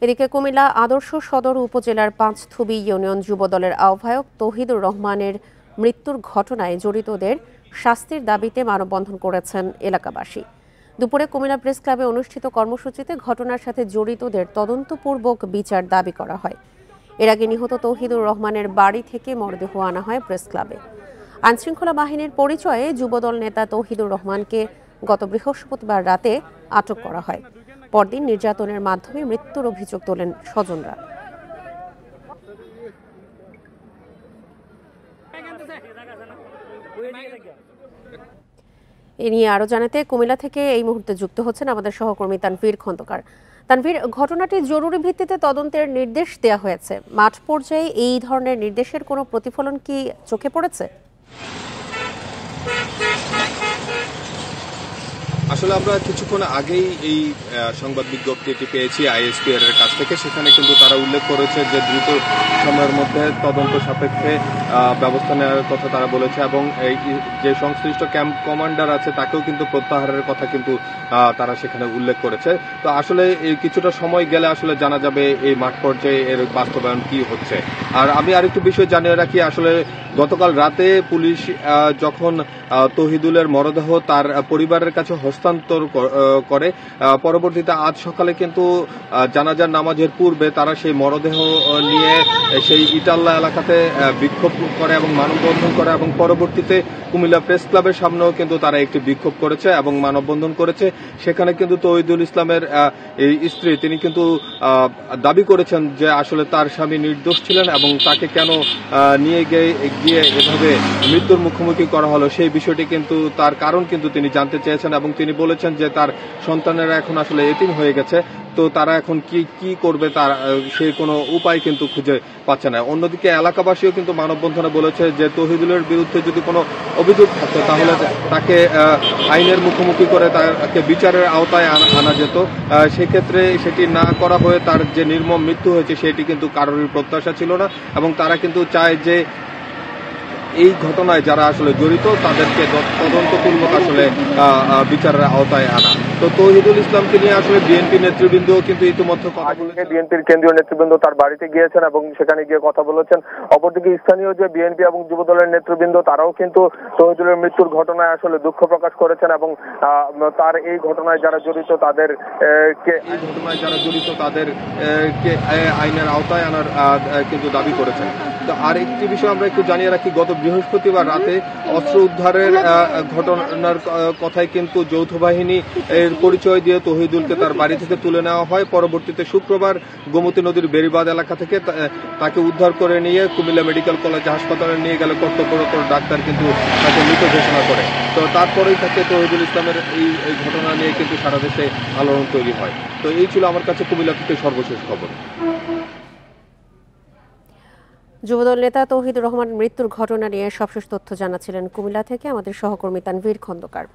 এদিকে কুমিল্লা আদর্শ সদর উপজেলার পাঁচথুবি ইউনিয়ন যুবদলের আহ্বায়ক তৌহিদুর রহমানের মৃত্যুর ঘটনায় জড়িতদের শাস্তির দাবিতে মানববন্ধন করেছেন এলাকাবাসী। দুপুরে কুমিল্লা প্রেস ক্লাবে অনুষ্ঠিত কর্মসূচিতে ঘটনার সাথে জড়িতদের তদন্তপূর্বক বিচার দাবি করা হয়। এর আগে নিহত তৌহিদুর রহমানের বাড়ি থেকে মরদেহ আনা হয় প্রেস ক্লাবে। আইনশৃঙ্খলা বাহিনীর পরিচয়ে যুবদল নেতা তৌহিদুর রহমানকে গত বৃহস্পতিবার রাতে আটক করা হয়। পরদিন নির্যাতনের মাধ্যমে মৃত্যুর অভিযোগ তোলেন স্বজনরা। এ নিয়ে আরো জানাতে কুমিল্লা থেকে এই মুহূর্তে যুক্ত হচ্ছেন আমাদের সহকর্মী তানভীর খন্দকার। তানভীর, ঘটনাটি জরুরি ভিত্তিতে তদন্তের নির্দেশ দেওয়া হয়েছে। মাঠ পর্যায়ে এই ধরনের নির্দেশের কোনো প্রতিফলন কি চোখে পড়েছে? আসলে আমরা কিছুক্ষণ আগেই এই সংবাদ বিজ্ঞপ্তিটি পেয়েছি আইএসপিআর এর কাছ থেকে। সেখানে কিন্তু তারা উল্লেখ করেছে যে দ্রুত সময়ের মধ্যে তদন্ত সাপেক্ষে ব্যবস্থা নেওয়ার কথা তারা বলেছে, এবং এই যে সংশ্লিষ্ট ক্যাম্প কমান্ডার আছে তাকেও কিন্তু প্রত্যাহারের কথা কিন্তু তারা সেখানে উল্লেখ করেছে। তো আসলে এই কিছুটা সময় গেলে আসলে জানা যাবে এই মাঠ পর্যায়ে এর বাস্তবায়ন কি হচ্ছে। আর আমি আরেকটু বিষয় জানিয়ে রাখি, আসলে গতকাল রাতে পুলিশ যখন তৌহিদুলের মরদেহ তার পরিবারের কাছে হস্তান্তর করে, পরবর্তীতে আজ সকালে কিন্তু জানাজার নামাজের পূর্বে তারা সেই মরদেহ নিয়ে সেই ইটাল্লা এলাকাতে বিক্ষোভ করে এবং মানববন্ধন করে, এবং পরবর্তীতে কুমিল্লা প্রেস ক্লাবের সামনেও কিন্তু তারা একটি বিক্ষোভ করেছে এবং মানববন্ধন করেছে। সেখানে কিন্তু তৌহিদুল ইসলামের স্ত্রী তিনি কিন্তু দাবি করেছেন যে আসলে তার স্বামী নির্দোষ ছিলেন এবং তাকে কেন নিয়ে গিয়ে এভাবে মৃত্যুর মুখোমুখি করা হলো সেই বিষয়টি কিন্তু তার কারণ কিন্তু তিনি জানতে চেয়েছেন, এবং তিনি বলেছেন যে তার সন্তানেরা এখন আসলে এতিম হয়ে গেছে, তো তারা এখন কি করবে তার সেই কোনো উপায় কিন্তু খুঁজে পাচ্ছে না। অন্যদিকে এলাকাবাসীও কিন্তু মানববন্ধনে বলেছে যে তৌহিদুলের বিরুদ্ধে যদি কোনো অভিযোগ থাকতো তাহলে তাকে আইনের মুখোমুখি করে তাকে বিচারের আওতায় আনা যেত। সেক্ষেত্রে সেটি না করা হয়ে তার যে নির্মম মৃত্যু হয়েছে সেটি কিন্তু কারোরই প্রত্যাশা ছিল না, এবং তারা কিন্তু চায় যে এই ঘটনায় যারা আসলে জড়িত তাদেরকে তদন্তপূর্বক আসলে বিচারের আওতায় আনা। তো তৌহিদুল ইসলামকে নিয়ে আসলে বিএনপি নেতৃবৃন্দ কিন্তু ইতিমধ্যে বিএনপির কেন্দ্রীয় নেতৃবৃন্দ তার বাড়িতে গিয়েছেন এবং সেখানে গিয়ে কথা বলেছেন। অপরদিকে স্থানীয় যে বিএনপি এবং যুবদলের নেতৃবৃন্দ তারাও কিন্তু তৌহিদুলের মৃত্যুর ঘটনায় আসলে দুঃখ প্রকাশ করেছেন, এবং তার এই ঘটনায় যারা জড়িত তাদেরকে আইনের আওতায় আনার কিন্তু দাবি করেছেন। তো আর একটি বিষয় আমরা একটু জানিয়ে রাখি, গত বৃহস্পতিবার রাতে অস্ত্র উদ্ধারের ঘটনার কথায় কিন্তু যৌথ বাহিনী এর পরিচয় দিয়ে তৌহিদুলকে তার বাড়ি থেকে তুলে নেওয়া হয়। পরবর্তীতে শুক্রবার গোমতী নদীর বেড়িবাঁধ এলাকা থেকে তাকে উদ্ধার করে নিয়ে কুমিল্লা মেডিকেল কলেজ হাসপাতালে নিয়ে গেলে কর্তব্যরত ডাক্তার কিন্তু তাকে মৃত ঘোষণা করে। তো তারপরেই থেকে তৌহিদুল ইসলামের এই ঘটনা নিয়ে কিন্তু সারা দেশে আলোড়ন তৈরি হয়। তো এই ছিল আমার কাছে কুমিল্লা থেকে সর্বশেষ খবর। যুবদল নেতা তৌহিদুর রহমান মৃত্যুর ঘটনা নিয়ে সবশেষ তথ্য জানাচ্ছিলেন কুমিল্লা থেকে আমাদের সহকর্মী তানভীর খন্দকার।